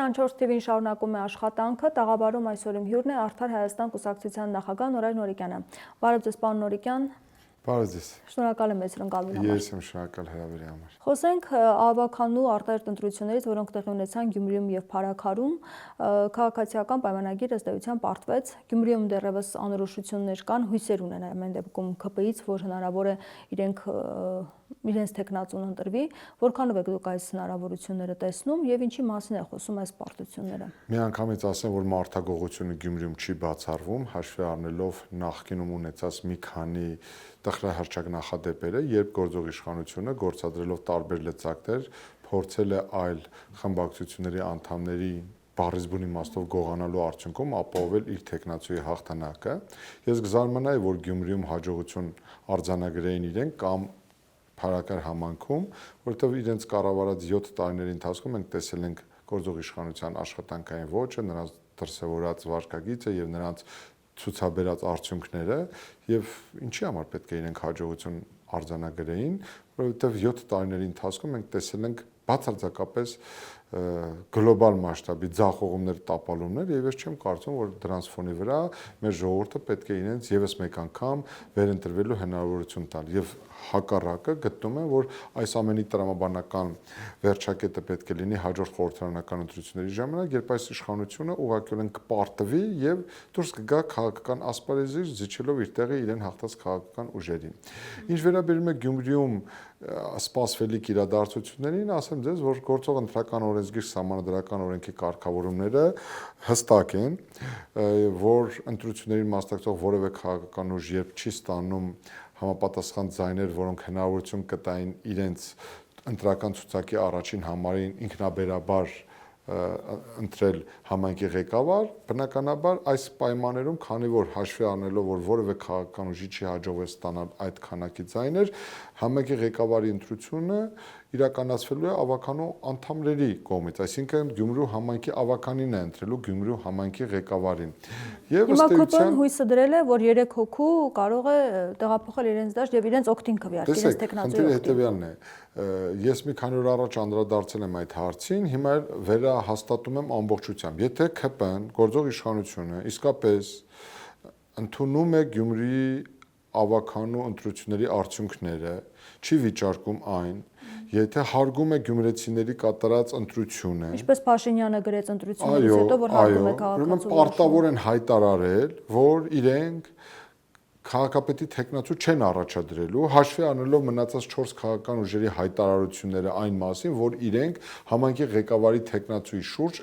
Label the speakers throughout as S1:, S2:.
S1: 24 TV-ին շարունակում է աշխատանքը, տաղավարում այսօր իմ հյուրն է Արդար Հայաստան կուսակցության նախագահ Նորայր Նորիկյանը։ Բարև ձեզ, պարոն Նորիկյան։
S2: Բարև ձեզ։
S1: Շնորհակալ եմ մեծ ընկալվելու համար։
S2: Ես եմ շնորհակալ հրավերի համար։
S1: Խոսենք ավականու արտահերտ ընտրություններից, որոնք տեղի ունեցան Գյումրիում եւ Փարաքարում։ Քաղաքացիական պայմանագիր ըստ էության պարտվեց։ Գյումրիում դեռևս անորոշություններ կան, հույսեր ունեն ամեն դեպքում ՔՊ-ից, որ հնարավոր է իրենց տեխնացուն ընտրվի, որքանով եք դուք այս հնարավորությունները տեսնում եւ ինչի մասին է խոսում այս պարտությունները։
S2: Միանգամից ասեմ, որ մարտագողությունը Գյումրիում չի բացառվում, հաշվի առնելով նախկինում ունեցած մի քանի տխրահարճակ նախադեպերը, երբ գործող իշխանությունը գործադրելով տարբեր լծակներ փորձել է այլ խմբակցությունների անդամների բառից բուն իմաստով գողանալու արդյունքում ապահովել իր տեխնացուի հաղթանակը։ Ես կզարմանայի, որ Գյումրիում հաջողություն արձանագրեին իրենք կամ Փարաքար համանքում, որովհետև իրենց կառավարած 7 տարիների ընթացքում մենք տեսել ենք գործող իշխանության աշխատանքային ոճը, նրանց դրսևորած վարկագիծը եւ նրանց ցուցաբերած արդյունքները եւ ինչի համար պետք է իրենք հաջողություն արձանագրեին, որովհետև 7 տարիների ընթացքում մենք տեսել ենք բացարձակապես գլոբալ մասշտաբի ձախողումներ, տապալումներ եւ ես չեմ կարծում, որ դրանց ֆոնի վրա մեր ժողովուրդը պետք է իրենց եւս մեկ անգամ վերընտրվելու հնարավորություն տալ եւ հակառակը գտնում եմ, որ այս ամենի տրամաբանական վերջակետը պետք է լինի հաջորդ խորհրդարանական ընտրությունների ժամանակ, երբ այս իշխանությունը ուղղակիորեն կպարտվի եւ դուրս կգա քաղաքական ասպարեզից զիջելով իր տեղը իրեն հաղթած քաղաքական ուժերին։ Ինչ վերաբերում է Գյումրիում սպասվելիք իրադարձություններին, ասեմ ձեզ, որ գործող ընտրական օրենսգիր սահմանադրական օրենքի կարգավորումները հստակ են, որ ընտրություններին մասնակցող որևէ քաղաքական ուժ երբ չի ստանում համապատասխան ձայներ, որոնք հնարավորություն կտային իրենց ընտրական ցուցակի առաջին համարին ինքնաբերաբար ընտրել համայնքի ղեկավար, բնականաբար այս պայմաններում, քանի որ հաշվի առնելով, որ որևէ քաղաքական ուժի չի հաջողվել ստանալ այդ քանակի ձայներ, համայնքի ղեկավարի ընտրությունը իրականացվելու է ավականու անդամների կողմից, այսինքն Գյումրու համայնքի ավականին է ընտրելու Գյումրու համայնքի ղեկավարին։ Եվ
S1: ըստ էության հույսը դրել է, որ 3 հոգու կարող է տեղափոխել իրենց դաշտ եւ իրենց օգտին քվեարկել, իրենց տեխնացուի օգտին։
S2: Հետևյալն է, ես մի քանի օր առաջ անդրադարձել եմ այդ հարցին, հիմա վերահաստատում եմ ամբողջությամբ։ Եթե ՔՊ-ն, գործող իշխանությունը իսկապես ընդունում է Գյումրիի ավականու ընտրությունների արդյունքները, չի վիճարկում այն, եթե հարգում է գյումրեցիների կատարած ընտրությունը։
S1: Ինչպես Փաշինյանը գրեց ընտրություններից հետո, որ հարգում է քաղաքացու։
S2: Պարտավոր են հայտարարել, որ իրենք քաղաքապետի տեխնացու չեն առաջադրելու, հաշվի առնելով մնացած 4 քաղաքական ուժերի հայտարարությունները այն մասին, որ իրենք համայնքի ղեկավարի տեխնացուի շուրջ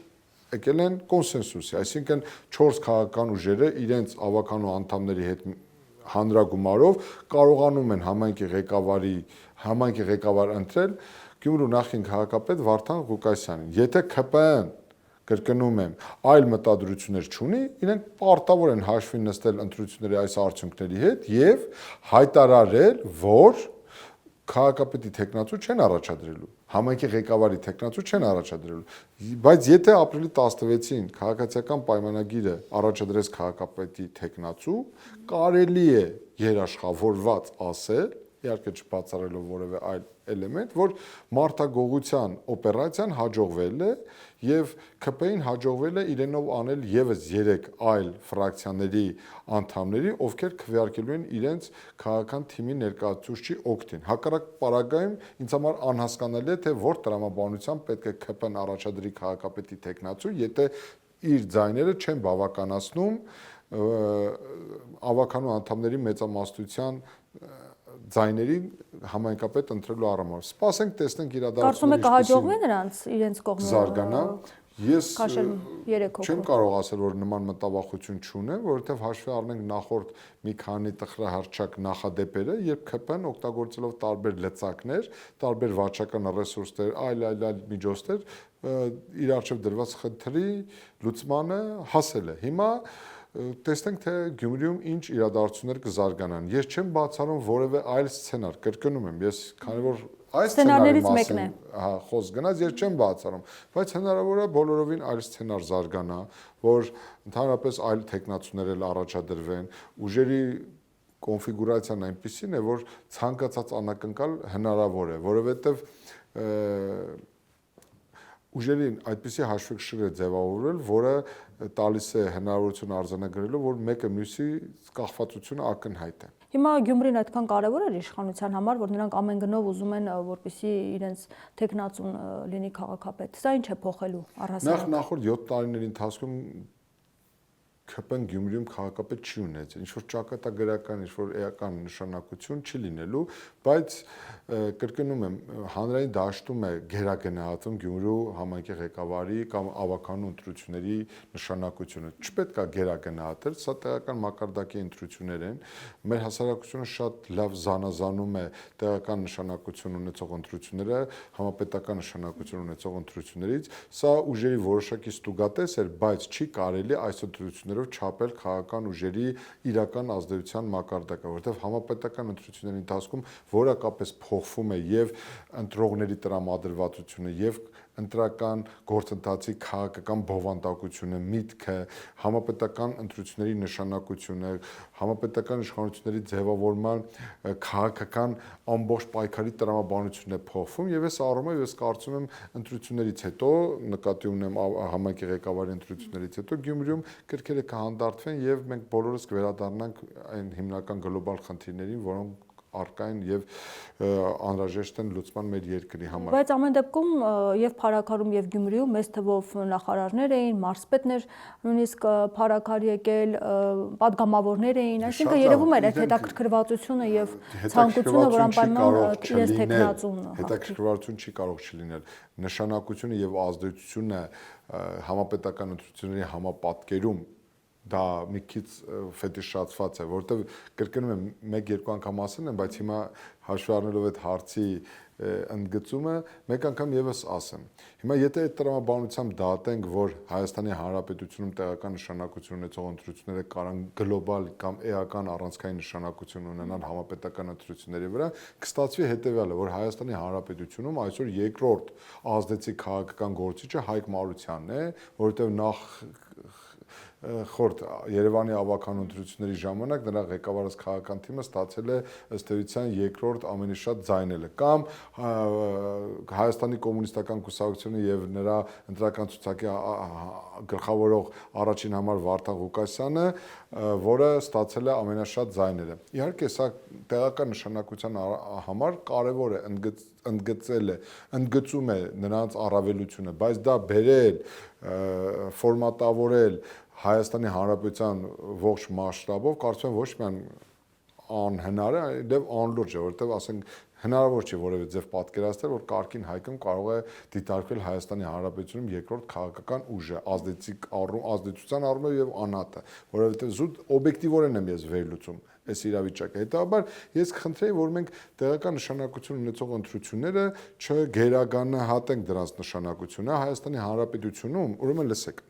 S2: եկել են կոնսենսուսի, այսինքն 4 քաղաքական ուժերը իրենց ավականու անդամների հետ հանրագումարով կարողանում են համայնքի ղեկավար ընտրել Գյումրու նախկին քաղաքապետ Վարդան Ղուկասյանին։ Եթե ՔՊ-ն, կրկնում եմ, այլ մտադրություններ չունի, իրենք պարտավոր են հաշվի նստել ընտրությունների այս արդյունքների հետ եւ հայտարարել, որ քաղաքապետի տեխնացու չեն առաջադրելու, համայնքի ղեկավարի տեխնացու չեն առաջադրելու, բայց եթե ապրիլի 16-ին քաղաքացիական պայմանագիրը առաջադրեց քաղաքապետի տեխնացու, կարելի է երաշխավորված ասել, իհարկե չբացառելով որևէ այլ էլեմենտ, որ մարտագողության օպերացիան հաջողվել է եւ ՔՊ-ին հաջողվել է իրենով անել եւս 3 այլ ֆրակցիաների անդամների, ովքեր քվեարկելու են իրենց քաղաքական թիմի ներկայացուցչի օգտին։ Հակառակ պարագայում ինձ համար անհասկանալի է, թե որ տրամաբանությամբ պետք է ՔՊ-ն առաջադրի քաղաքապետի տեխնացու, եթե իր ձայները չեն բավականացնում ավականու անդամների մեծամասնության ձայներին համայնքապետ ընտրելու առումով։ Սպասենք, տեսնենք իրադարձությունները։
S1: Կարծում եք կհաջողվի նրանց իրենց կողմից
S2: զարգանա։ Ես
S1: չեմ
S2: կարող ասել, որ նման մտավախություն չունեմ, որովհետև հաշվի առնենք նախորդ մի քանի տխրահարճակ նախադեպերը, երբ ՔՊ-ն օգտագործելով տարբեր լծակներ, տարբեր վարչական ռեսուրսներ, այլ միջոցներ իր առջև դրված խնդրի լուծմանը հասել է։ Հիմա տեսնենք, թե Գյումրիում ինչ իրադարձություններ կզարգանան։ Ես չեմ բացառում որևէ այլ սցենար, կրկնում եմ, ես քանի որ այս սցենարի մասին խոսք գնաց, ես չեմ բացառում, բայց հնարավոր է բոլորովին այլ սցենար զարգանա, որ ընդհանրապես այլ տեխնացուներ էլ առաջադրվեն, ուժերի կոնֆիգուրացիան այնպիսին է, որ ցանկացած անակնկալ հնարավոր է, որովհետև ուժերին այդպիսի հաշվեկշիռ է ձևավորվել, որը տալիս է հնարավորություն արձանագրելու, որ մեկը մյուսի կախվածությունը ակնհայտ է։
S1: Հիմա Գյումրին այդքան կարևոր է իշխանության համար, որ նրանք ամեն գնով ուզում են, որպեսզի իրենց տեխնացուն լինի քաղաքապետ։ Սա ինչ է փոխելու առհասարակ։
S2: Նախորդ 7 տարիների ընթացքում ՔՊ-ն Գյումրիում քաղաքապետ չի ունեցել, ինչ որ ճակատագրական, ինչ որ էական նշանակություն չի լինելու, բայց կրկնում եմ, հանրային դաշտում է գերագնահատում Գյումրու համայնքի ղեկավարի կամ ավականու ընտրությունների նշանակությունը։ Չպետք է գերագնահատել, սա տեղական մակարդակի ընտրություններ են։ Մեր հասարակությունը շատ լավ զանազանում է տեղական նշանակություն ունեցող ընտրությունները համապետական նշանակություն ունեցող ընտրություններից։ Սա ուժերի որոշակի ստուգատես էր, բայց չի կարելի այս ընտրությունները չափել քաղաքական ուժերի իրական ազդեցության մակարդակը, որովհետև համապետական ընտրությունների ընթացքում որակապես փոխվում է եւ ընտրողների տրամադրվածությունը եւ ընտրական գործընթացի քաղաքական բովանդակությունը, միտքը, համապետական ընտրությունների նշանակությունը, համապետական իշխանությունների ձևավորման քաղաքական ամբողջ պայքարի տրամաբանությունն է փոխվում եւ այս առումով ես կարծում եմ ընտրություններից հետո նկատի ունեմ համայնքի ղեկավարի ընտրություններից հետո Գյումրիում կրկերը կհանդարտվեն եւ մենք բոլորս կվերադառնանք այն հիմնական գլոբալ խնդիրներին, որոնք առկա են եւ անհրաժեշտ են լուծման մեր երկրի համար։
S1: Բայց ամեն դեպքում եւ Փարաքարում եւ Գյումրիում մեծ թվով նախարարներ էին, մարզպետներ նույնիսկ Փարաքար եկել, падգամավորներ էին, այսինքն երևում էր այդ հետաքրքրվածությունը եւ ցանկությունը, որ անպայման իրենց տեխնացուն
S2: հետաքրքրվածություն չի կարող չլինել։ Նշանակությունը եւ ազդեցությունը համապետական ընտրությունների համապատկերում դա մի քիչ ֆետիշացված է, որովհետև կրկնում եմ 1-2 անգամ ասել եմ, բայց հիմա հաշվի առնելով այդ հարցի ընդգծումը մեկ անգամ եւս ասեմ։ Հիմա եթե այդ տրամաբանությամբ դատենք, որ Հայաստանի Հանրապետությունում տեղական նշանակություն ունեցող ընտրությունները կարան գլոբալ կամ էական առանցքային նշանակություն ունենան համապետական ընտրությունների վրա, կստացվի հետեւյալը, որ Հայաստանի Հանրապետությունում այսօր երկրորդ ազդեցիկ քաղաքական գործիչը Հայկ Մարությանն է, որովհետև նախ խորտ Երևանի ավականու ընտրությունների ժամանակ նրա ղեկավարած քաղաքական թիմը ստացել է ըստ էության երկրորդ ամենից շատ ձայները, կամ Հայաստանի կոմունիստական կուսակցությունը եւ նրա ընտրական ցուցակի գլխավորող առաջին համար Վարդան Ղուկասյանը, որը ստացել է ամենաշատ ձայները։ Իհարկե, սա տեղական նշանակության համար կարևոր է ընդգծում է նրանց առավելությունը, բայց դա բերել, ֆորմատավորել Հայաստանի Հանրապետության ողջ մասշտաբով կարծում եմ ոչ միայն անհնար է, այլև անլուրջ է, որովհետև ասենք հնարավոր չէ որևէ ձև պատկերացնել, որ կարգին Հայկում կարող է դիտարկվել Հայաստանի Հանրապետությունում երկրորդ քաղաքական ուժը, ազդեցության առումով եւ անհատը, որովհետև զուտ օբյեկտիվորեն եմ ես վերլուծում այս իրավիճակը։ Հետաբար ես կխնդրեի, որ մենք տեղական նշանակություն ունեցող ընտրությունները չգերագանահատենք դրանց նշանակությունը Հայաստանի Հանրապետությունում, ուրեմն լսեք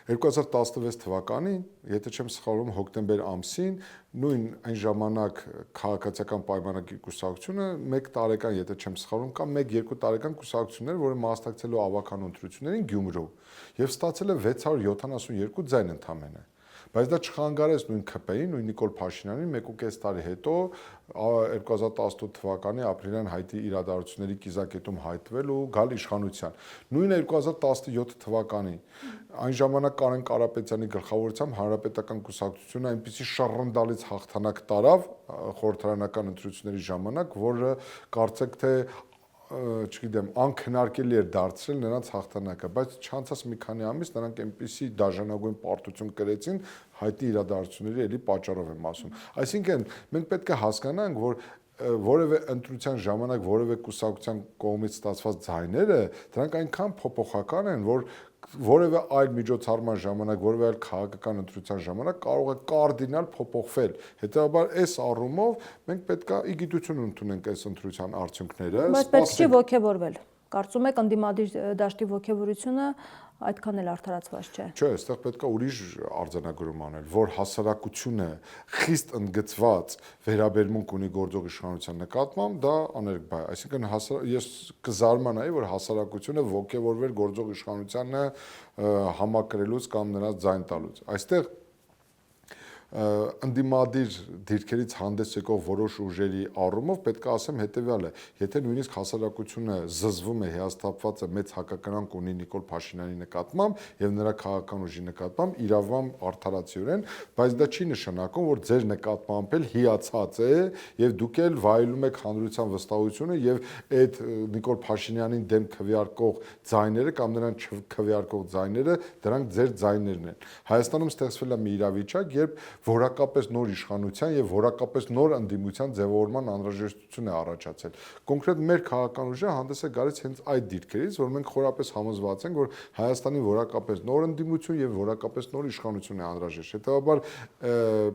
S2: 2016 թվականին, եթե չեմ սխալվում, հոկտեմբեր ամսին, նույն այն ժամանակ քաղաքացիական պայմանագիր կուսակցությունը 1 տարեկան, եթե չեմ սխալվում, կամ 1-2 տարեկան կուսակցություններ, որը մասնակցելու ավականու ընտրություններին Գյումրու, եւ ստացել է 672 ձայն ընդամենը։ Բայց դա չխանգարեց նույն ՔՊ-ին, նույն Նիկոլ Փաշինյանին 1.5 տարի հետո 2018 թվականի ապրիլյան Հայտի իրադարձությունների կիզակետում հայտնվել ու գալ իշխանության։ Նույն 2017 թվականին այն ժամանակ Կարեն Կարապետյանի գլխավորությամբ Հանրապետական կուսակցությունը այնպիսի շռնդալից հաղթանակ տարավ խորհրդարանական ընտրությունների ժամանակ, որը կարծեք թե չգիտեմ, անքննարկելի էր դարձրել նրանց հաղթանակը, բայց չանցած մի քանի ամիս նրանք այնպիսի դաժանագույն պարտություն կրեցին Հայտի իրադարձությունների էլի պատճառով եմ ասում։ Այսինքն մենք պետք է հասկանանք, որ որևէ ընտրության ժամանակ որևէ կուսակցության կողմից ստացված ձայները դրանք այնքան փոփոխական են, որ որևէ այլ միջոցառման ժամանակ, որևէ այլ քաղաքական ընտրության ժամանակ կարող է կարդինալ փոփոխվել։ Հետևաբար այս առումով մենք պետք է իգիտություն ընդունենք այս ընտրության արդյունքները։
S1: Բայց պետք չի ոգևորվել։ Կարծում եք ընդդիմադիր դաշտի ոգևորությունը այդքան էլ արդարացված չէ։
S2: Չէ, այստեղ պետք է ուրիշ արձանագրում անել, որ հասարակությունը խիստ ընդգծված վերաբերմունք ունի գործող իշխանության նկատմամբ, դա աներկբա է։ Այսինքն ես կզարմանայի, որ հասարակությունը ոգևորվել գործող իշխանությանը համակրելուց կամ նրանց ձայն տալուց։ Այստեղ ընդդիմադիր դիրքերից հանդես եկող որոշ ուժերի առումով պետք է ասեմ հետևյալը, եթե նույնիսկ հասարակությունը զզվում է, հիասթափված է, մեծ հակակրանք ունի Նիկոլ Փաշինյանի նկատմամբ եւ նրա քաղաքական ուժի նկատմամբ իրավամբ արդարացիորեն, բայց դա չի նշանակում, որ ձեր նկատմամբ էլ հիացած է եւ դուք էլ վայելում եք հանրության վստահությունը եւ այդ Նիկոլ Փաշինյանին դեմ քվեարկող ձայները կամ նրան չքվեարկող ձայները, դրանք ձեր ձայներն են։ Հայաստանում ստեղծվել է մի իրավիճակ, երբ որակապես նոր իշխանության եւ որակապես նոր ընդդիմության ձևավորման անհրաժեշտություն է առաջացել։ Կոնկրետ մեր քաղաքական ուժը հանդես է գալիս հենց այդ դիրքերից, որ մենք խորապես համոզված ենք, որ Հայաստանի որակապես նոր ընդդիմություն եւ որակապես նոր իշխանություն է անհրաժեշտ։ Հետեւաբար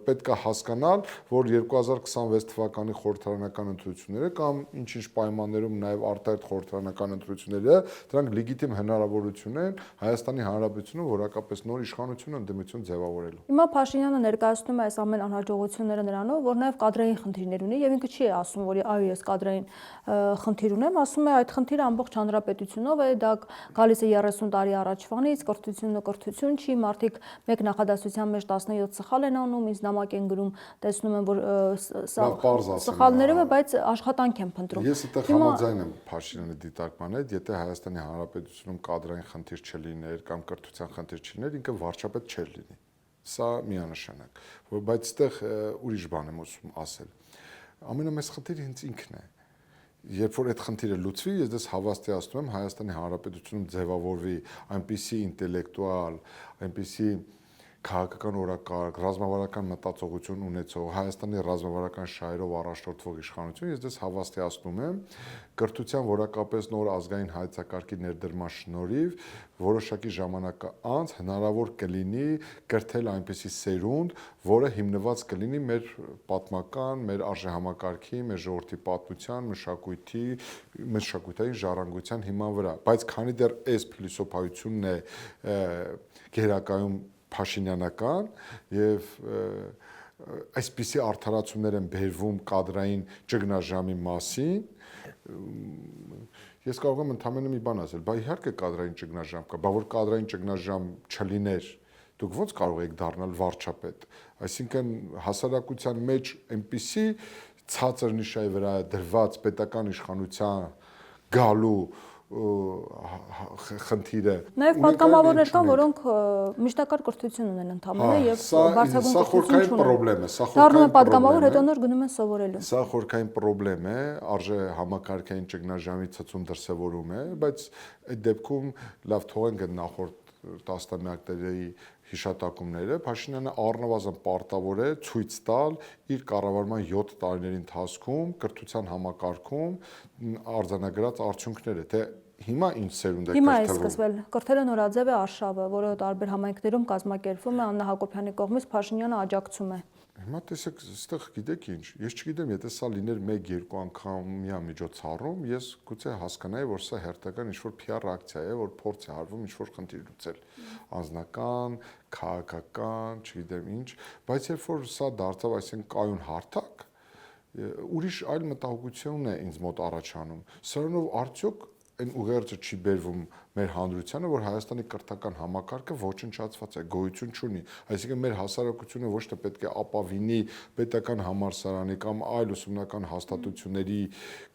S2: պետք է հասկանալ, որ 2026 թվականի խորհրդարանական ընտրությունները կամ ինչ-ինչ պայմաններում նաեւ արտահերթ խորհրդարանական ընտրությունները, դրանք լեգիտիմ հնարավորություն են Հայաստանի Հանրապետությունում որակապես նոր իշխանություն ընդդիմություն ձևավորելու։
S1: Հիմա Փաշինյանը ներկայացնում է այս ամեն անհաջողությունները նրանով, որ նաև կադրային խնդիրներ ունի եւ ինքը չի ասում, որ այո, ես կադրային խնդիր ունեմ, ասում է այդ խնդիրը ամբողջ հանրապետությունով է, դա գալիս է 30 տարի առաջվանից, կրթություն չի, մարդիկ մեկ նախադասության մեջ 17 սխալ են անում, ինձ նամակ են գրում, տեսնում են, որ սա սխալներով է, բայց աշխատանք են փնտրում։
S2: Ես այդտեղ համաձայն եմ Փաշինյանի դիտարկման հետ, եթե Հայաստանի Հանրապետությունում կադրային խնդիր չլիներ կամ կրթության խնդիր չլիներ, ինքը վարչապետ չէր լինի։ Սա միանշանակ, բայց այդտեղ ուրիշ բան եմ ուզում ասել։ Ամենամեծ խնդիրը հենց ինքն է։ Երբ որ այդ խնդիրը լուծվի, ես դες հավաստիացնում եմ Հայաստանի Հանրապետությունում ձևավորվի այնպիսի ինտելեկտուալ, այնպիսի քաղաքական օրակարգ, ռազմավարական մտածողություն ունեցող, Հայաստանի ռազմավարական շահերով առաջնորդվող իշխանություն, ես դες հավաստիացնում եմ կրթության որակապես նոր ազգային հայեցակարգի ներդրման շնորհիվ որոշակի ժամանակ անց հնարավոր կլինի կրթել այնպիսի սերունդ, որը հիմնված կլինի մեր պատմական, մեր արժեհամակարգի, մեր ժողովրդի պատմության, մշակութային ժառանգության հիման վրա, բայց քանի դեռ այս փիլիսոփայությունն է գերակայում Փաշինյանական եւ այսպիսի արդարացումներ են բերվում կադրային ճգնաժամի մասին, ես կարող եմ ընդհանրապես մի բան ասել, բա իհարկե կադրային ճգնաժամ կա, բա որ կադրային ճգնաժամ չլիներ, դուք ո՞նց կարող եք դառնալ վարչապետ, այսինքն հասարակության մեջ այնպիսի ցածր նիշայի վրա դրված պետական իշխանության գալու խնդիրը
S1: նաև պատգամավորներ կան, որոնք միջնակարգ կրթություն ունեն ընդհանրապես եւ բարձրագույն
S2: խորքային խնդիր է,
S1: դառնում են պատգամավոր, հետո նոր գնում են սովորելու։
S2: Սա խորքային խնդիր է, արժե համակարգային ճգնաժամի ցցում դրսևորում է, բայց այդ դեպքում լավ թողենք այդ նախորդ տասնամյակների հիշատակումները, Փաշինյանը առնվազն պարտավոր է ցույց տալ իր կառավարման 7 տարիների ընթացքում կրթության համակարգում արձանագրած արդյունքները, թե հիմա ինչ սերունդ է
S1: Հիմա է սկսվել։ Կրթելը նորաձև է արշավը, որը տարբեր համայնքներում կազմակերպվում է, Աննա Հակոբյանի կողմից Փաշինյանը աջակցում է։
S2: Հիմա տեսեք, այստեղ գիտեք ինչ, ես չգիտեմ, եթե սա լիներ 1-2 անգամյա միջոցառում, ես գուցե հասկանայի, որ սա հերթական ինչ-որ PR ակցիա է, որ փորձ է արվում ինչ-որ խնդիր լուծել, անձնական, քաղաքական, չգիտեմ ինչ, բայց երբ որ սա դարձավ այսինքն կայուն հարթակ, ուրիշ այլ մտահոգություն է ինձ մոտ առաջանում։ Սրանով արդյոք այն ուղերձը չի բերվում մեր հանրությանը, որ Հայաստանի կրթական համակարգը ոչնչացված է, գոյություն չունի, այսինքն մեր հասարակությունը ոչ թե պետք է ապավինի պետական համալսարանի կամ այլ ուսումնական հաստատությունների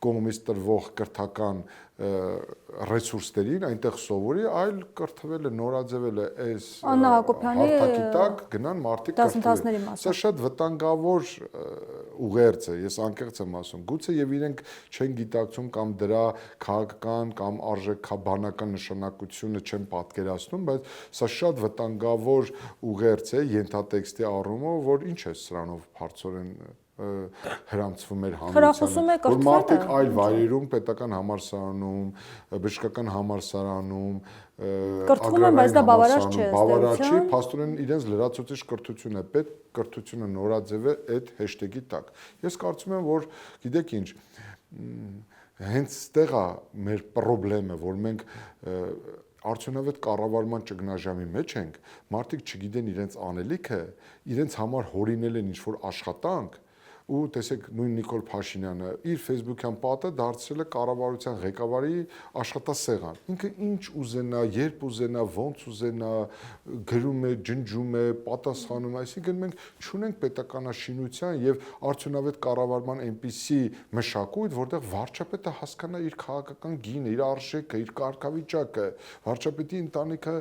S2: կողմից տրվող կրթական ռեսուրսներին այնտեղ սովորի, այլ կրթվել է, նորաձևել է այս հարթակի տակ գնան մարդիկ կրթվեն։ Սա շատ վտանգավոր ուղերձ է, ես անկեղծ եմ ասում, գուցե եւ իրենք չեն գիտակցում կամ դրա քաղաքական կամ արժեքաբանական նշանակությունը չեն պատկերացնում, բայց սա շատ վտանգավոր ուղերձ է ենթատեքստի առումով, որ ինչ է սրանով բարձրորեն հրամցվում էր հանրությանը, որ մարդիկ այլ վայրերում, պետական համալսարանում, բժշկական համալսարանում,
S1: կրթվում են, բայց դա բավարար չէ,
S2: բավարար չի, փաստորեն իրենց լրացուցիչ կրթություն է պետք, կրթությունը նորաձև է այդ հեշթեգի տակ։ Ես կարծում եմ, որ գիտեք ինչ, հենց ստեղ է մեր խնդրեմը, որ մենք արդյունավետ կառավարման ճգնաժամի մեջ ենք, մարդիկ չգիտեն իրենց անելիքը, իրենց համար հորինել են ինչ-որ աշխատանք, ու տեսեք նույն Նիկոլ Փաշինյանը իր Facebook-յան պատը դարձրել է կառավարության ղեկավարի աշխատասեղան։ Ինքը ինչ ուզենա, երբ ուզենա, ոնց ուզենա, գրում է, ջնջում է, պատասխանում, այսինքն մենք չունենք պետականաշինության եւ արդյունավետ կառավարման այնպիսի մշակույթ, որտեղ վարչապետը հասկանա իր քաղաքական գինը, իր արժեքը, իր կարգավիճակը, վարչապետի ընտանիքը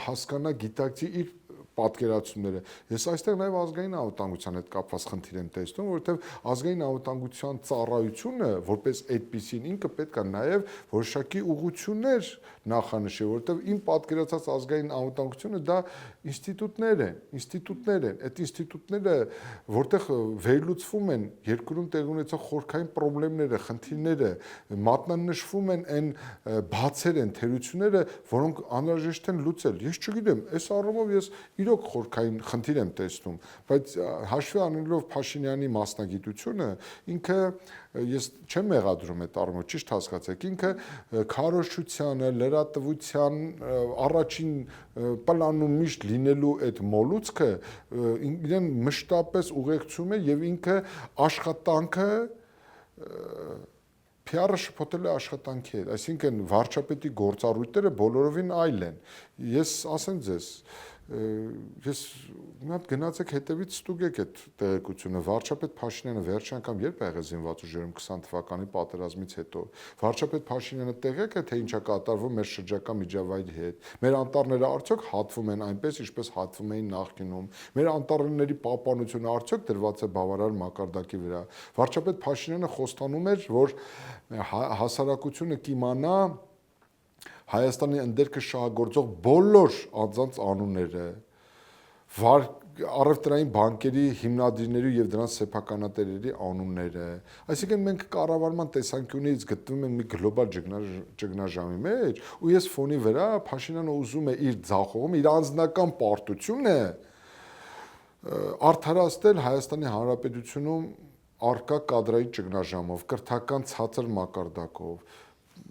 S2: հասկանա, գիտակցի իր պատկերացումները։ Ես այստեղ նաև ազգային անվտանգության հետ կապված խնդիր եմ տեսնում, որովհետև ազգային անվտանգության ծառայությունը որպես այդպիսին ինքը պետք է նաև որոշակի ուղղություններ նախանշի, որովհետև իմ պատկերացած ազգային անվտանգությունը դա ինստիտուտներ են։ Այդ ինստիտուտները, որտեղ վերլուծվում են երկրում տեղի ունեցող խորքային խնդիրները, խնդիրները, մատնանշվում են այն բացեր են, թերությունները, որոնք անհրաժեշտ են լուծել։ Ես չգիտեմ, այս առումով ես իրոք խորքային խնդիր եմ տեսնում, բայց հաշվի առնելով Փաշինյանի մասնագիտությունը, ինքը ես չեմ մեղադրում այդ առումով, ճիշտ հասկացեք, ինքը քարոզչությանը, լրատվության առաջին պլանում միշտ լինելու այդ մոլուցքը իրեն մշտապես ուղեկցում է եւ ինքը աշխատանքը PR-ը շփոթել է աշխատանքի հետ, այսինքն վարչապետի գործառույթները բոլորովին այլ են։ Ես ասեմ ձեզ, ես մի հատ գնացեք հետևից ստուգեք այդ տեղեկությունը, վարչապետ Փաշինյանը վերջին անգամ երբ ա եղել զինված ուժերում 20 թվականի պատերազմից հետո, վարչապետ Փաշինյանը տեղյակ է, թե ինչ է կատարվում մեր շրջակա միջավայրի հետ, մեր անտառները արդյոք հատվում են այնպես, ինչպես հատվում էին նախկինում, մեր անտառների պահպանությունը արդյոք դրված է բավարար մակարդակի վրա։ Վարչապետ Փաշինյանը խոստանում էր, որ հասարակությունը կիմանա Հայաստանի ընդերքը շահագործող բոլոր անձանց անունները, առևտրային բանկերի հիմնադիրների եւ դրանց սեփականատերերի անունները, այսինքն մենք կառավարման տեսանկյունից գտնվում ենք մի գլոբալ ճգնաժամի մեջ, ու ես ֆոնի վրա Փաշինյանը ուզում է իր ձախողումը, իր անձնական պարտությունը արդարացնել Հայաստանի Հանրապետությունում արկա կադրային ճգնաժամով, կրթական ցածր մակարդակով,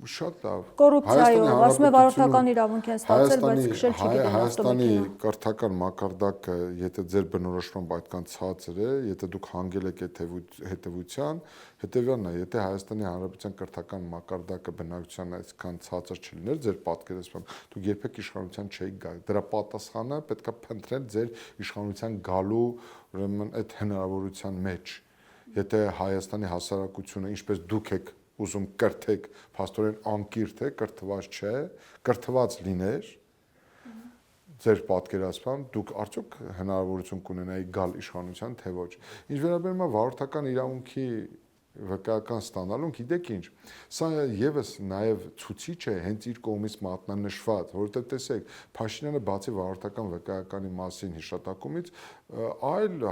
S2: շատ լավ։
S1: Կոռուպցիայով, ասում է վարորդական իրավունք են ստացել, բայց քշել չգիտեն
S2: Հայաստանի կրթական մակարդակը, եթե ձեր բնորոշմամբ այդքան ցածր է, եթե դուք հանգել եք հետևության, հետևյալն է, եթե Հայաստանի Հանրապետության կրթական մակարդակը բնակչության այսքան ցածր չլիներ, ձեր պատկերացմամբ, դուք երբեք իշխանության չէիք գա։ Դրա պատասխանը պետք է փնտրել ձեր իշխանության գալու, ուրեմն այդ հնարավորության մեջ։ Եթե Հայաստանի հասարակությունը, ինչպես դուք եք ուզում կրթեք, փաստորեն անկիրթ է, կրթված չէ, կրթված լիներ, ձեր պատկերացմամբ դուք արդյոք հնարավորություն կունենայի գալ իշխանության, թե ոչ։ Ինչ վերաբերում է վարորդական իրավունքի վկայական ստանալուն, գիտեք ինչ, սա եւս նաեւ ցուցիչ է հենց իր կողմից մատնանշված, որովհետեւ տեսեք, Փաշինյանը բացի վարորդական վկայականի մասին հիշատակումից այլ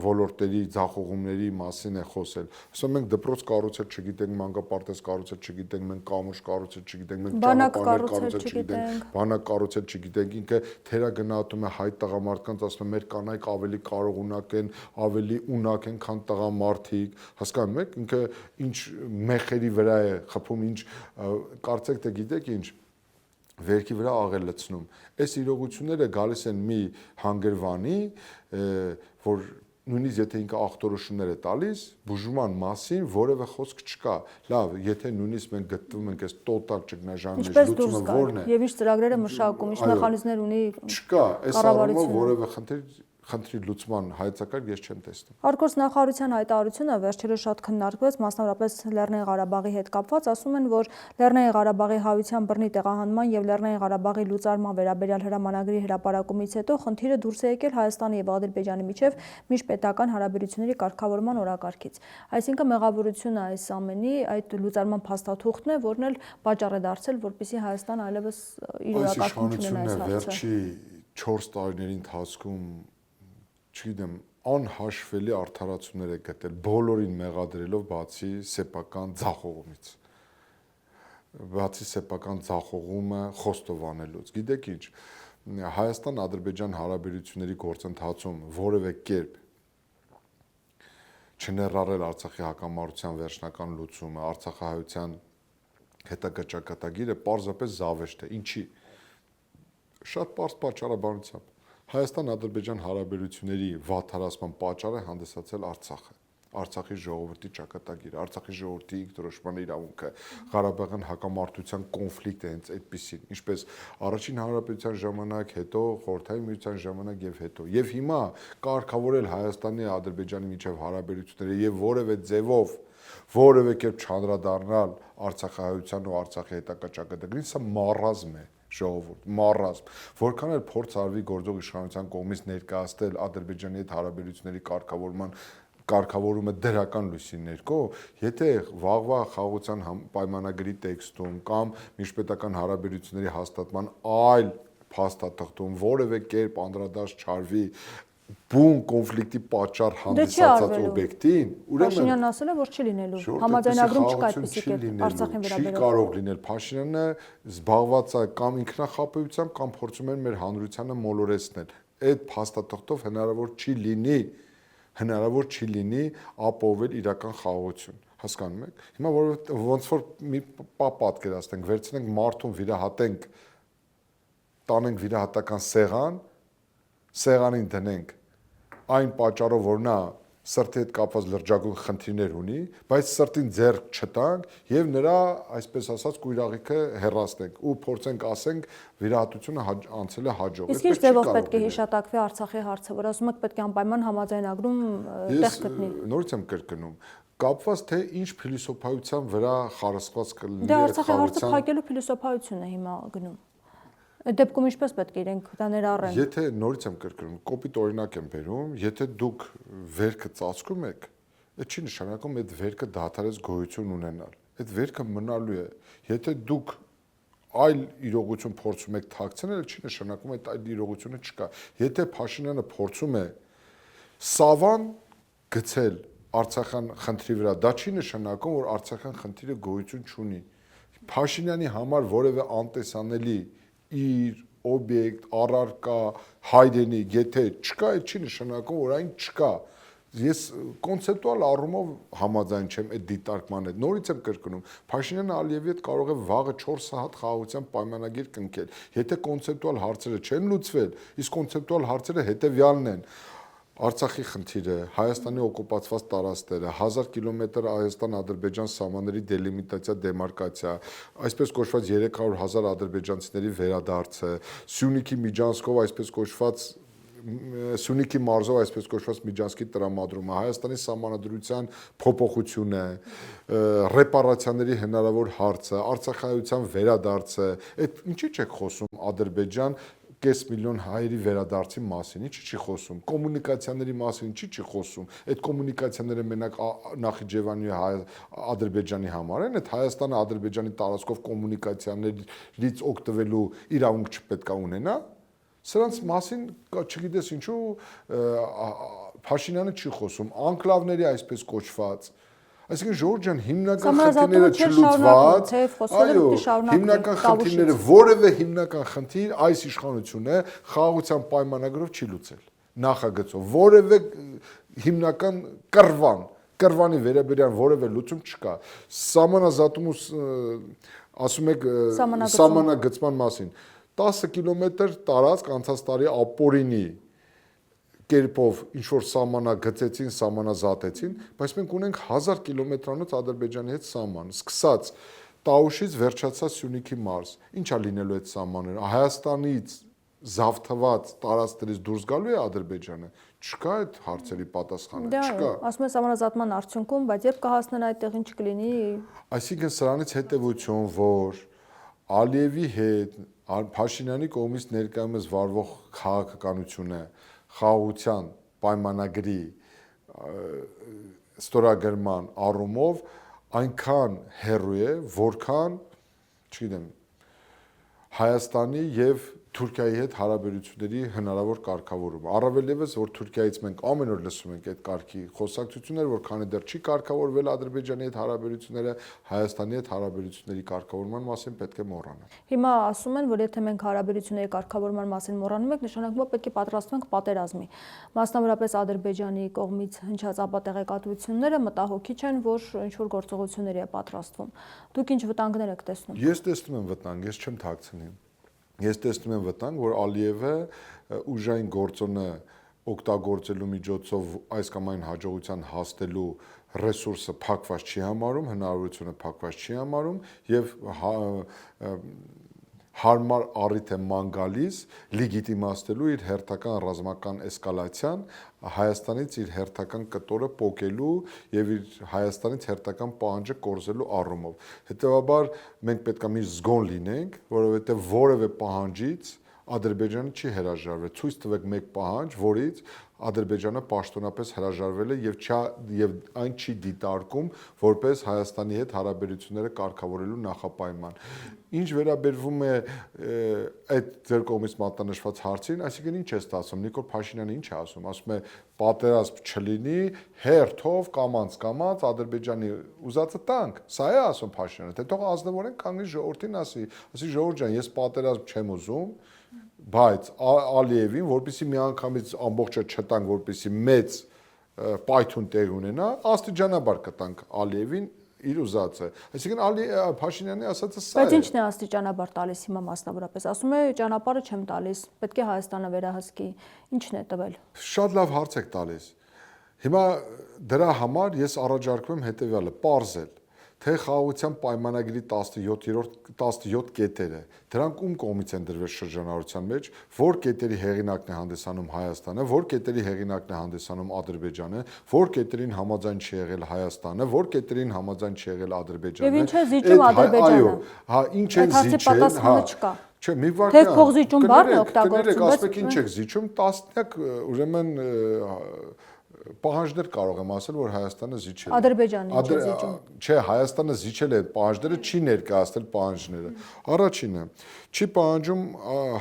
S2: ոլորտերի ձախողումների մասին է խոսել։ Ասում ենք դպրոց կառուցել չգիտենք, մանկապարտեզ կառուցել չգիտենք, մենք կամուրջ կառուցել չգիտենք, մենք ճանապարհներ կառուցել չգիտենք, բանակ կառուցել չգիտենք, ինքը թերագնահատում է հայ տղամարդկանց, ասում է մեր կանայք ավելի կարողունակ են, ավելի ունակ են, քան տղամարդիկ, հասկանում եք, ինքը ինչ մեխերի վրա է խփում, ինչ կարծեք թե գիտեք ինչ վերքի վրա աղել լցնում։ Այս իրողությունները գալիս են մի հանգրվանի, որ նույնիսկ եթե ինքը ախտորոշումներ է տալիս, բուժման մասին որևէ խոսք չկա։ Լավ, եթե նույնիսկ մենք գտնվում ենք այս տոտալ ճգնաժամի մեջ, լուծումը որն է։
S1: Եվ ինչ ծրագրեր է մշակում, ինչ մեխանիզմներ ունի
S2: չկա, այս առումով որևէ խնդրի լուծման հայեցակարգ ես չեմ տեսնում։
S1: Արտգործ նախարարության հայտարարությունը վերջերս շատ քննարկվեց, մասնավորապես Լեռնային Ղարաբաղի հետ կապված, ասում են, որ Լեռնային Ղարաբաղի հայության բռնի տեղահանման եւ Լեռնային Ղարաբաղի լուծարման վերաբերյալ հրամանագրի հրապարակումից հետո խնդիրը դուրս է եկել Հայաստանի եւ Ադրբեջանի միջև միջպետական հարաբերությունների կարգավորման օրակարգից։ Այսինքն մեղավորությունը այս ամենի այդ լուծարման փաստաթուղթն է, որն էլ պատճառ է դարձել, որպեսզի Հայաստանը այլևս իր օրակարգն չունենա այս հարցը։
S2: Վերջի 4 տարիների ընթացքում չգիտեմ, անհաշվելի արդարացումներ է գտել, բոլորին մեղադրելով բացի սեփական ձախողումից։ Բացի սեփական ձախողումը խոստովանելուց։ Գիտեք ինչ, Հայաստան-Ադրբեջան հարաբերությունների գործընթացում որևէ կերպ չներառել Արցախի հակամարտության վերջնական լուծումը, Արցախահայության հետագա պարզապես զավեշտ է։ Ինչի։ Շատ պարզ պատճառաբանությամբ Հայաստան-Ադրբեջան հարաբերությունների վատթարացման պատճառ է հանդիսացել Արցախը։ Արցախի ժողովրդի ճակատագիրը, Արցախի ժողովրդի ինքնորոշման իրավունքը, Ղարաբաղյան հակամարտության կոնֆլիկտը հենց այդպեսին, ինչպես առաջին հանրապետության ժամանակ, հետո Խորհրդային միության ժամանակ եւ հետո։ Եվ հիմա կարգավորել Հայաստանի եւ Ադրբեջանի միջև հարաբերությունները եւ որևէ ձևով որևէ կերպ չանդրադառնալ Արցախահայության ու Արցախի հետագա ճակատագրին, սա մառազմ է, ժողովուրդ, մառազմ։ Որքան էլ փորձ արվի գործող իշխանության կողմից ներկայացնել Ադրբեջանի հետ հարաբերությունների կարգավորումը դրական լույսի ներքո, եթե վաղվա խաղաղության պայմանագրի տեքստում կամ միջպետական հարաբերությունների հաստատման այլ փաստաթղթում որևէ կերպ անդրադարձ չարվի բուն կոնֆլիկտի պատճառ հանդիսացած օբյեկտին, ուրեմն
S1: Փաշինյանն ասել է, որ չի լինելու, համաձայնագրում չկա այդպիսի կերպ Արցախին
S2: չի
S1: վերաբերող։
S2: կարող լինել։ Փաշինյանը զբաղված է կամ ինքնախապեյությամբ, կամ փորձում է մեր հանրությանը մոլորեցնել։ Այդ փաստաթղթով հնարավոր չի լինի ապահովել իրական խաղաղություն։ Հասկանում եք։ Հիմա ոնց որ մի պատկերացնենք, վերցնենք մարդուն վիրահատենք, տանենք վիրահատական սեղան, սեղանին դնենք այն պատճառով, որ նա սրտի հետ կապված լրջագույն խնդիրներ ունի, բայց սրտին ձեռք չտանք եւ նրա, այսպես ասած, կույրաղիքը հեռացնենք ու փորձենք ասենք վիրահատությունը անցել է հաջող։
S1: Իսկ ինչ ձևով պետք է հիշատակվի Արցախի հարցը, որ ասում եք պետք է անպայման համաձայնագրում տեղ գտնի։
S2: Նորից եմ կրկնում, կապված թե ինչ փիլիսոփայության վրա խարսխված կլինի։
S1: Դե Արցախի հարցը փակելու փիլիսոփայություն է հիմա գնում։ Այդ դեպքում ինչպես պետք է իրենք դա ներառեն։
S2: Եթե նորից եմ կրկնում, կոպիտ օրինակ եմ բերում, եթե դուք վերքը ծածկում եք, այդ չի նշանակում այդ վերքը դադարեց գոյություն ունենալ։ Այդ վերքը մնալու է։ Եթե դուք այլ իրողություն փորձում եք թաքցնել, չի նշանակում այդ այլ իրողությունը չկա։ Եթե Փաշինյանը փորձում է սավան գցել Արցախյան խնդրի վրա, դա չի նշանակում, որ Արցախյան խնդիրը գոյություն չունի։ Փաշինյանի համար որևէ անտեսանելի իր օբյեկտ, առարկա, հայրենիք, եթե չկա, այդ չի նշանակում, որ այն չկա։ Ես կոնցեպտուալ առումով համաձայն չեմ այդ դիտարկման հետ։ Նորից եմ կրկնում, Փաշինյանը Ալիևի հետ կարող է վաղը 4 հատ խաղաղության պայմանագիր կնքել։ Եթե կոնցեպտուալ հարցերը չեն լուծվել, իսկ կոնցեպտուալ հարցերը հետևյալն են. Արցախի խնդիրը, Հայաստանի օկուպացված տարածքները, 1000 կիլոմետր Հայաստան-Ադրբեջան սահմանների դելիմիտացիա, դեմարկացիա, այսպես կոչված 300,000 ադրբեջանցիների վերադարձը, Սյունիքի միջանցքով այսպես կոչված Սյունիքի մարզով այսպես կոչված միջանցքի տրամադրումը, Հայաստանի սահմանադրության փոփոխությունը, ռեպարացիաների հնարավոր հարցը, Արցախայության վերադարձը, այդ ինչի՞ չեք խոսում Ադրբեջան 5 միլիոն հայերի վերադարձի մասին, ինչի՞ չի խոսում, կոմունիկացիաների մասին ինչի՞ չի խոսում, այդ կոմունիկացիաները մենակ Նախիջևանի Ադրբեջանի համար են, այդ Հայաստանը Ադրբեջանի տարածքով կոմունիկացիաներից օգտվելու իրավունք չպետք է ունենա։ Սրանց մասին չգիտես ինչու Փաշինյանը չի խոսում, անկլավների այսպես կոչված, այսինքն Ժորժ ջան, հիմնական խնդիրները չլուծված, այո, հիմնական խնդիրները, որևէ հիմնական խնդիր այս իշխանությունը խաղաղության պայմանագրով չի լուծել, նախագծով, որևէ հիմնական կռվանի վերաբերյալ որևէ լուծում չկա։ Սահմանազատում ասում եք սահմանագծման մասին, 10 կիլոմետր տարածք անցած տարի ապօրինի կերպով ինչ-որ սահմանագծեցին, սահմանազատեցին, բայց մենք ունենք 1000 կիլոմետրանոց Ադրբեջանի հետ սահման, սկսած Տաուշից վերջացած Սյունիքի մարզ, ինչ է լինելու այդ սահմանները, Հայաստանից զավթված տարածքներից դուրս գալու է Ադրբեջանը, չկա այդ հարցերի պատասխանը, չկա։
S1: Ասում են սահմանազատման արդյունքում, բայց երբ կհասնեն այդտեղ ինչ կլինի։
S2: Այսինքն սրանից հետևություն, որ Ալիևի հետ Փաշինյանի կողմից ներկայումս վարվող քաղաքականությունը խաղաղության պայմանագրի ստորագրման առումով այնքան հեռու է, որքան, չգիտեմ, Հայաստանի եւ Թուրքիայի հետ հարաբերությունների հնարավոր կարգավորումը։ Առավել ևս, որ Թուրքիայից մենք ամեն օր լսում ենք այդ կարգի խոսակցությունները, որ քանի դեռ չի կարգավորվել Ադրբեջանի հետ հարաբերությունները, Հայաստանի հետ հարաբերությունների կարգավորման մասին պետք է մոռանալ։
S1: Հիմա ասում են, որ եթե մենք հարաբերությունների կարգավորման մասին մոռանում ենք, նշանակում է պետք է պատրաստվենք պատերազմի։ Մասնավորապես Ադրբեջանի կողմից հնչած ապատեղեկատվությունները մտահոգիչ են, որ ինչ-որ գործողությունների է պատրաստվում։ Դուք ինչ վտանգներ եք տեսնում։
S2: Ես տեսնում եմ վտանգ, ես չեմ թաքցնի։ Ես տեսնում եմ վտանգ, որ Ալիևը ուժային գործոնը օգտագործելու միջոցով այս կամ այն հաջողության հասնելու ռեսուրսը փակված չի համարում, հնարավորությունը փակված չի համարում եւ հարմար առիթ է ման գալիս լեգիտիմացնելու իր հերթական ռազմական էսկալացիան, Հայաստանից իր հերթական կտորը պոկելու եւ իր Հայաստանից հերթական պահանջը կորզելու առումով։ Հետեւաբար մենք պետք է մի զգոն լինենք, որովհետեւ որևէ պահանջից Ադրբեջանը չի հրաժարվել։ Ցույց տվեք մեկ պահանջ, որից Ադրբեջանը պաշտոնապես հրաժարվել է եւ այն չի դիտարկում որպես Հայաստանի հետ հարաբերությունները կարգավորելու նախապայման։ Ինչ վերաբերվում է այդ ձեր կողմից մատնանշված հարցին, այսինքն ինչ է ստացվում, Նիկոլ Փաշինյանը ինչ է ասում, ասում է պատերազմ չլինի, հերթով կամած Ադրբեջանի ուզածը տանք, սա է ասում Փաշինյանը, թե թող ազնվորեն կանգնի ժողովրդին ասի ժողովուրդ ջան, ես պատերազմ չեմ ուզում, բայց Ալիևին, որպեսզի միանգամից ամբողջը չտանք, որպեսզի մեծ պայթուն տեղ ունենա, աստիճանաբար կտանք Ալիևին իր ուզածը։ Այսինքն Փաշինյանի ասածը սա է։
S1: Բայց ի՞նչն է աստիճանաբար տալիս հիմա մասնավորապես։ Ասում է ճանապարհը չեմ տալիս, պետք է Հայաստանը վերահսկի։ Ի՞նչն է տվել։
S2: Շատ լավ հարց եք տալիս։ Հիմա դրա համար ես առաջարկում եմ հետևյալը՝ պարզել, թե խաղաղության պայմանագրի 17 կետերը, դրանք ում կողմից են դրվել շրջանառության մեջ, որ կետերի հեղինակն է հանդիսանում Հայաստանը, որ կետերի հեղինակն է հանդիսանում Ադրբեջանը, որ կետերին համաձայն չի եղել Հայաստանը, որ կետերին համաձայն չի եղել Ադրբեջանը։
S1: Եվ ինչ է զիջում Ադրբեջանը։
S2: Հա, ինչ են զիջել, հա։ Չէ, մի վարքան։
S1: Թե փող զիջում բառն է օգտագործում,
S2: ասեք ինչ եք զիջում, տասնյակ ուրեմն պահանջներ կարող եմ ասել, որ Հայաստանը զիջել է։
S1: Ադրբեջանը ինչ է զիջում։
S2: Չէ, Հայաստանը զիջել է պահանջները, չի ներկայացնել պահանջները։ Առաջինը, չի պահանջում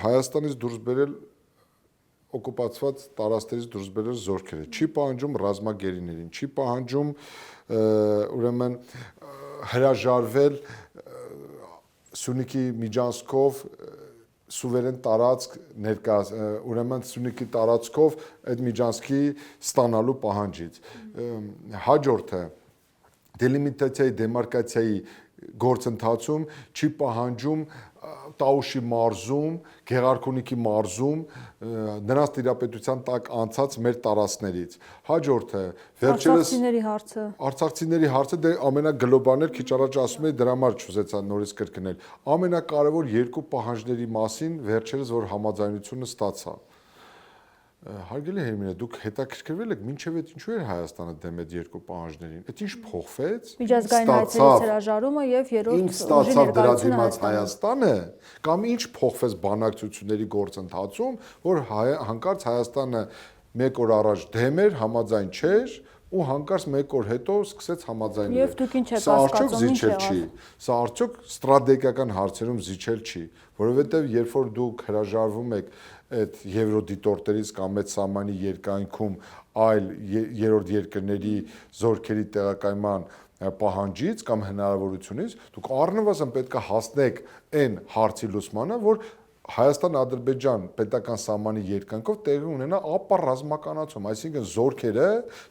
S2: Հայաստանից դուրս բերել օկուպացված տարածքներից դուրս բերել զորքերը, չի պահանջում ռազմագերիներին, չի պահանջում ուրեմն հրաժարվել Սյունիքի միջանցքով սուվերեն տարածք ուրեմն Սյունիքի տարածքով այդ միջանցքի ստանալու պահանջից։ Հաջորդը դելիմիտացիայի դեմարկացիայի գործընթացում չի պահանջում Տաուշի մարզում, Գեղարքունիքի մարզում նրանց տիրապետության տակ անցած մեր տարածքներից։ Հաջորդը վերջերս Արցախցիների հարցը դե ամենագլոբալն էր, քիչ առաջ ասում էի դրա համար չուզեցա նորից կրկնել։ Ամենակարևոր երկու պահանջների մասին վերջերս որ համաձայնությունը ստացա։ Հարգելի Հերմինե, դուք հետաքրքրվել եք մինչև այդ ինչու էր Հայաստանը դեմ այդ երկու պահանջներին։ Այդ ինչ փոխվեց։
S1: Միջազգային հայցերից հրաժարումը եւ երրորդ
S2: ստացավ դրա դիմաց Հայաստանը, կամ ինչ փոխվեց բանակցությունների գործընթացում, որ հանկարծ Հայաստանը մեկ օր առաջ դեմ էր, համաձայն չէր ու հանկարծ մեկ օր հետո սկսեց համաձայնել։
S1: Եվ դուք ինչ եք կասկածում, ինչ
S2: չի։ Սա արդյոք ստրատեգիական հարցերում զիջել չի, որովհետեւ երբ որ դուք հրաժարվում եք այդ եվրոդիտորդերից կամ այդ սահմանի երկայնքում այլ երրորդ երկրների զորքերի տեղակայման պահանջից կամ հնարավորությունից, դուք առնվազն պետք է հասնեք այն հարցի լուծմանը, որ Հայաստան-Ադրբեջան պետական սահմանի երկայնքով տեղի ունենա ապառազմականացում, այսինքն զորքերը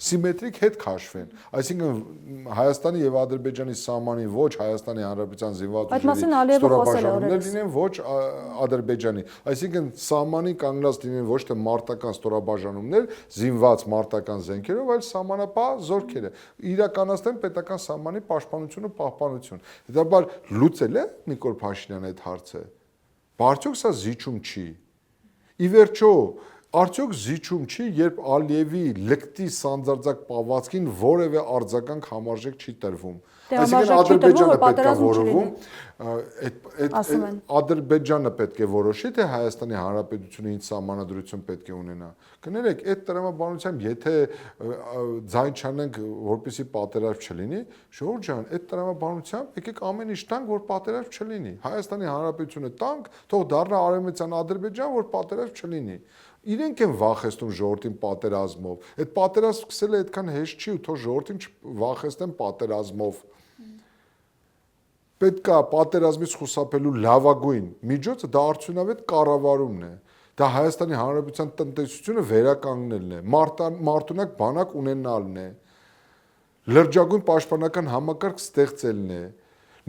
S2: սիմետրիկ հետ քաշվեն, այսինքն Հայաստանի եւ Ադրբեջանի սահմանի ոչ Հայաստանի Հանրապետության զինված ուժերի ստորաբաժանումներ լինեն, ոչ Ադրբեջանի, այսինքն սահմանի կանգնած լինեն ոչ թե մարտական ստորաբաժանումներ, զինված մարտական զենքերով, այլ սահմանապահ զորքերը իրականացնեն պետական սահմանի պաշտպանություն ու պահպանություն։ Հետաբար լուծել է Նիկոլ Փաշինյանը այդ հարցը։ Արդյոք սա զիջում չի։ Ի վերջո, արդյոք զիջում չի, երբ Ալիևի լկտի սանձարձակ պահվածքին որևէ արձագանք համարժեք չի տրվում։ Այսինքն Ադրբեջանը պետք է որովում, Ադրբեջանը պետք է որոշի, թե Հայաստանի Հանրապետությունը ինչ սահմանադրություն պետք է ունենա։ Կներեք, այդ տրամաբանությամբ, եթե ձայն չանենք, որպեսզի պատերազմ չլինի, ժողովուրդ ջան, այդ տրամաբանությամբ եկեք ամեն ինչ տանք, որ պատերազմ չլինի։ Հայաստանի Հանրապետությունը տանք, թող դառնա արևմտյան Ադրբեջան, որ պատերազմ չլինի։ Իրենք են վախեցնում ժողովրդին պատերազմով։ Այդ պատերազմ սկսելը այդքան հեշտ չի ու թող ժողովրդին վախեցնեն պատերազմով։ Պետք է պատերազմից խուսափելու լավագույն միջոցը դա արդյունավետ կառավարումն է։ Դա Հայաստանի Հանրապետության տնտեսությունը վերականգնելն է, մարտունակ բանակ ունենալն է, լրջագույն պաշտպանական համակարգ ստեղծելն է,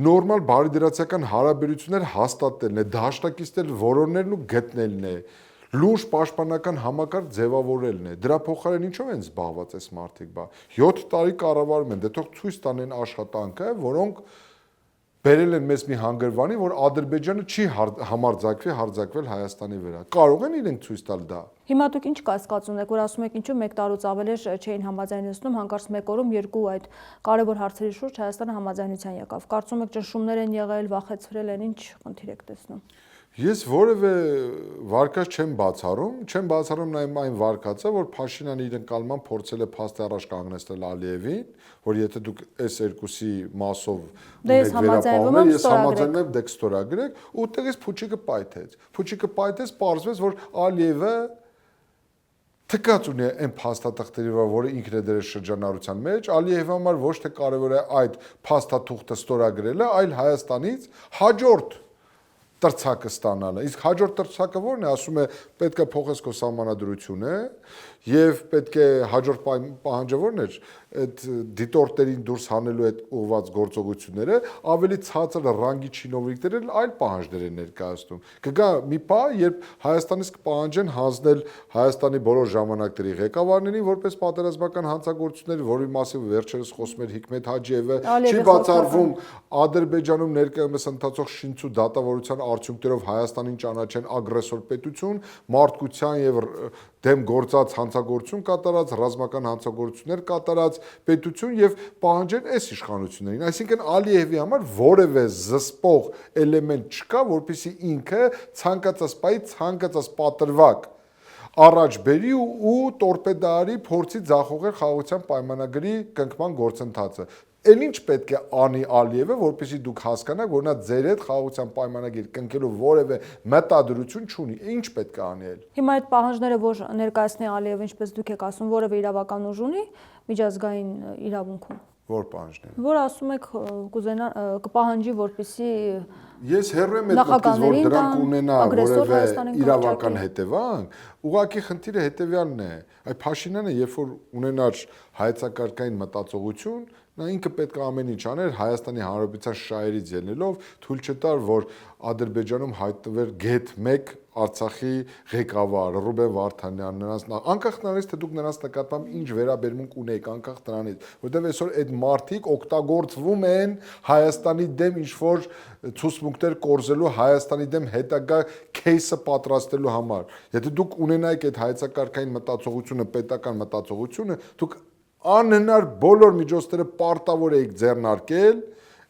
S2: նորմալ բարիդրացիական հարաբերություններ հաստատելն է, դաշնակիցներ որոնելն ու գտնելն է, լուրջ պաշտպանական համակարգ ձևավորելն է։ Դրա փոխարեն ինչով են զբաղված այս մարդիկ, 7 տարի կառավարում են, դե թող ցույց տանեն աշխատանքը, որոնք բերել են մեզ մի հանգրվանի, որ Ադրբեջանը չի հարձակվել Հայաստանի վրա։ Կարող են իրենք ցույց տալ դա։
S1: Հիմա դուք ինչ կասկած ունեք, որ ասում եք ինչու 1 տարուց ավել չէին համաձայնեցնում, հանկարծ մեկ օրում երկու այդ կարևոր հարցերի շուրջ Հայաստանը համաձայնության եկավ։ Կարծում եք ճնշումներ են եղել, վախեցրել են, ինչ խնդիր եք տեսնում։
S2: Ես որևէ վարկած չեմ բացառում նաև այն վարկածը, որ Փաշինյանը իր ընկալման փորձել է փաստի առաջ կանգնեցնել Ալիևին, որ եթե դուք այս երկուսի մասով ունեք վերապահում, ես համաձայնում եմ դեք ստորագրեք, ու տեղից Փուչիկը պայթեց, պարզվեց, որ Ալիևը թքած ունի այն փաստաթղթերի վրա, որը ինքն է դրել շրջանառության մեջ, Ալիևի համար ոչ թե կարևոր է այդ փաստաթուղթը ստորագրելը, այլ Հայաստանից հաջորդ տրցակը ստանալը։ Իսկ հաջորդ տրցակը ո՞րն է, ասում է պետք է փոխես քո սահմանադրությունը եւ պետք է հաջորդ պահանջը ո՞րն էր, այդ դիտորդերին դուրս հանելու այդ ուղված գործողությունները ավելի ցածր ռանգի չինովնիկներ այլ պահանջներ են ներկայացնում։ Կգա մի պահ, երբ Հայաստանից կպահանջեն հանձնել Հայաստանի բոլոր ժամանակների ղեկավարներին որպես պատերազմական հանցագործություններ, որի մասին վերջերս խոսում էր Հիկմետ Հաջիևը, չի բացառվում Ադրբեջանում ներկայումս ընթացող շինծու դատավորության արդյունքներով Հայաստանին ճանաչեն ագրեսոր պետություն, մարդկության եւ դեմ գործած հանցագործություն կատարած, ռազմական հանցագործություններ կատարած պետություն եւ պահանջեն այս իշխանություններին։ Այսինքն Ալիևի համար որևէ զսպող էլեմենտ չկա, որպեսզի ինքը ցանկացած պահի ցանկացած պատրվակ առաջ բերի ու տորպեդարի փորձի ձախողել խաղաղության պայմանագրի կնքման գործընթացը։ Էլ ինչ պետք է անի Ալիևը, որպեսզի դուք հասկանաք, որ նա ձեր հետ խաղաղության պայմանագիր կնքելու որևէ մտադրություն չունի։ Ինչ պետք է անի էլ։
S1: Հիմա այդ պահանջները, որ ներկայացնի Ալիևը, ինչպես դուք եք ասում, որևէ իրավական ուժ ունի միջազգային իրավունքում։
S2: Որ պահանջները։
S1: Որ ասում եք կուզենա կպահանջի, որպեսզի
S2: ես հեռու եմ այդ մտքից, որ դրանք ունենա որևէ իրավական հետևանք, ուղղակի խնդիրը հետևյալն է։ Այդ Փաշինյանը, երբ որ ունենար հայեցակարգային մտածողություն, նա ինքը պետք է ամեն ինչ աներ Հայաստանի Հանրապետության շահերից ելնելով, թույլ չտար, որ Ադրբեջանում հայտնվեր գեթ 1 Արցախի ղեկավար Ռուբեն Վարդանյան, նրանց անկախ նրանից, թե դուք նրանց նկատմամբ ինչ վերաբերմունք ունեք, անկախ նրանից, որտեղ այսօր այդ մարդիկ օգտագործվում են Հայաստանի դեմ ինչ-որ ցուցմունքներ կորզելու, Հայաստանի դեմ հետագա քեյսը պատրաստելու համար։ Եթե դուք ունենայիք այդ հայեցակարգային մտածողությունը, պետական մտածողությունը, դուք անհնար բոլոր միջոցները պարտավոր էիք ձեռնարկել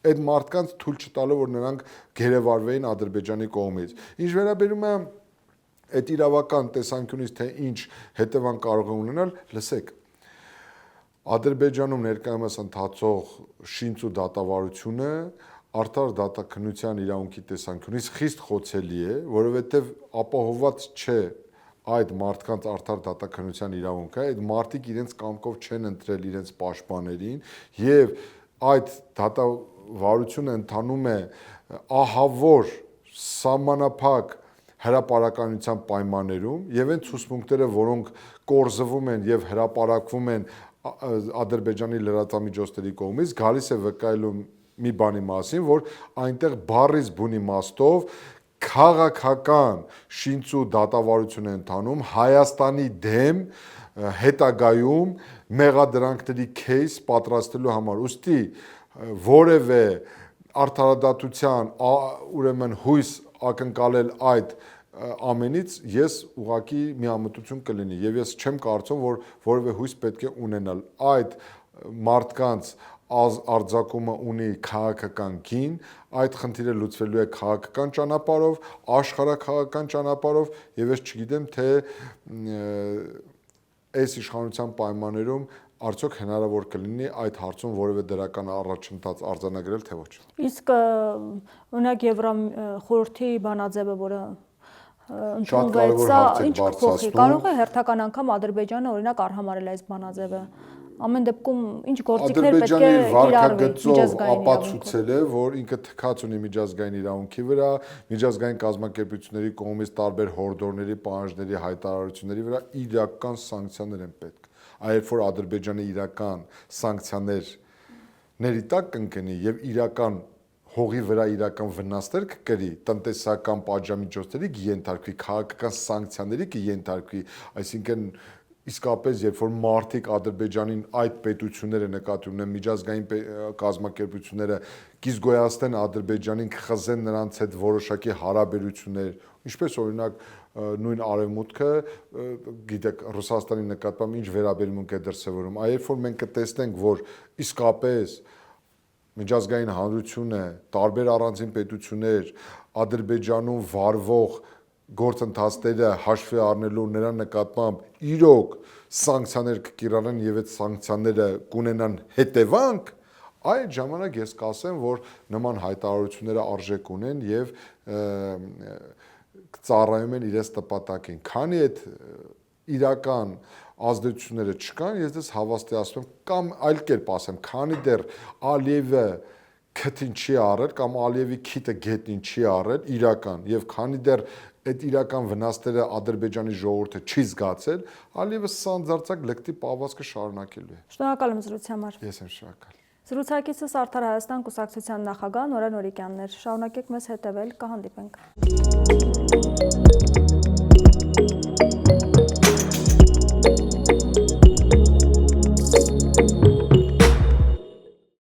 S2: այդ մարդկանց թույլ չտալով, որ նրանք գերեվարվեին Ադրբեջանի կողմից։ Ինչ վերաբերում է այդ իրավական տեսանկյունից, թե ինչ հետևանք կարող է ունենալ, լսեք, Ադրբեջանում ներկայումս ընթացող շինծու դատավարությունը արդար դատաքննության իրավունքի տեսանկյունից խիստ խոցելի է, որովհետև ապահովված չէ այդ մարդկանց արդար դատաքննության իրավունքը, այդ մարդիկ իրենց կամքով չեն ընտրել իրենց պաշտպաներին եւ այդ դատավարությունը ընթանում է ահավոր սահմանափակ հրապարականության պայմաններում եւ այն ցուցմունքները, որոնք կորզվում են եւ հրապարակվում են Ադրբեջանի լրատվամիջոցների կողմից, գալիս է վկայելու մի բանի մասին, որ այնտեղ բառից բուն իմաստով քաղաքական շինծու դատավարություն է ընթանում Հայաստանի դեմ հետագայում մեղադրանքների քեյս պատրաստելու համար։ Ուստի որևէ արդարադատության ուրեմն հույս ակնկալել այդ ամենից ես ուղղակի միամտություն կլինի եւ ես չեմ կարծում, որ որևէ հույս պետք է ունենալ այդ մարդկանց արձակումը ունի քաղաքական գին, այդ խնդիրը լուծվելու է քաղաքական ճանապարհով, աշխարհաքաղաքական ճանապարհով եւ ես չգիտեմ, թե այս իշխանության պայմաններում արդյոք հնարավոր կլինի այդ հարցում որևէ դրական առաջընթաց արձանագրել, թե ոչ։ Իսկ
S1: օրինակ Եվրախորհրդի բանաձևը, որը ընդունվեց, սա ինչ կփոխի։ Կարող է հերթական անգամ Ադրբեջանը օրինակ արհամարել այս բանաձևը։ Ամեն դեպքում ինչ գործիքներ պետք է կիրառվի միջազգային
S2: ապացուցել է, որ ինքը թքած ունի միջազգային իրավունքի վրա, միջազգային կազմակերպությունների կողմից տարբեր հորդորների, պահանջների, հայտարարությունների վրա իրական սանկցիաներ են պետք։ Այլ որ Ադրբեջանը իրական սանկցիաների տակ կընկնի եւ իրական հողի վրա իրական վնասներ կկրի, տնտեսական պատժամիջոցների կենթարկվի, քաղաքական սանկցիաների կենթարկվի, այսինքն իսկապես երբ որ մարդիկ Ադրբեջանին այդ պետությունները նկատի ունեն միջազգային կազմակերպությունները կիզգոյացնեն Ադրբեջանին, կխզեն նրանց հետ որոշակի հարաբերություններ, ինչպես օրինակ նույն արևմուտքը, գիտեք, Ռուսաստանի նկատմամբ ինչ վերաբերմունք է դրսևորում, երբ որ մենք կտեսնենք, որ իսկապես միջազգային հանրությունը, տարբեր առանձին պետություններ Ադրբեջանում վարվող գործընթացները հաշվի առնելու նրա նկատմամբ իրոք սանկցիաներ կկիրառեն եւ այդ սանկցիաները կունենան հետևանք, այդ ժամանակ ես կասեմ, որ նման հայտարարությունները արժեք ունեն եւ ծառայում են իրենց նպատակին։ Քանի այդ իրական ազդեցությունները չկան, ես դες հավաստիացնում եմ կամ այլ կերպ ասեմ, քանի դեռ Ալիևը քթին չի առել կամ Ալիևի քիթը գետնին չի առել իրական եւ քանի դեռ այդ իրական վնասները Ադրբեջանի ժողովուրդը չի զգացել, Ալիևը սանձարձակ լկտի պահվածքը շարունակելու է։
S1: Շնորհակալ եմ զրույցի համար։
S2: Ես եմ շնորհակալ։
S1: Զրուցակիցս Արդար Հայաստան կուսակցության նախագահ Նորեն Օրիկյանն էր։ Շարունակեք մեզ հետևել, կհանդիպենք։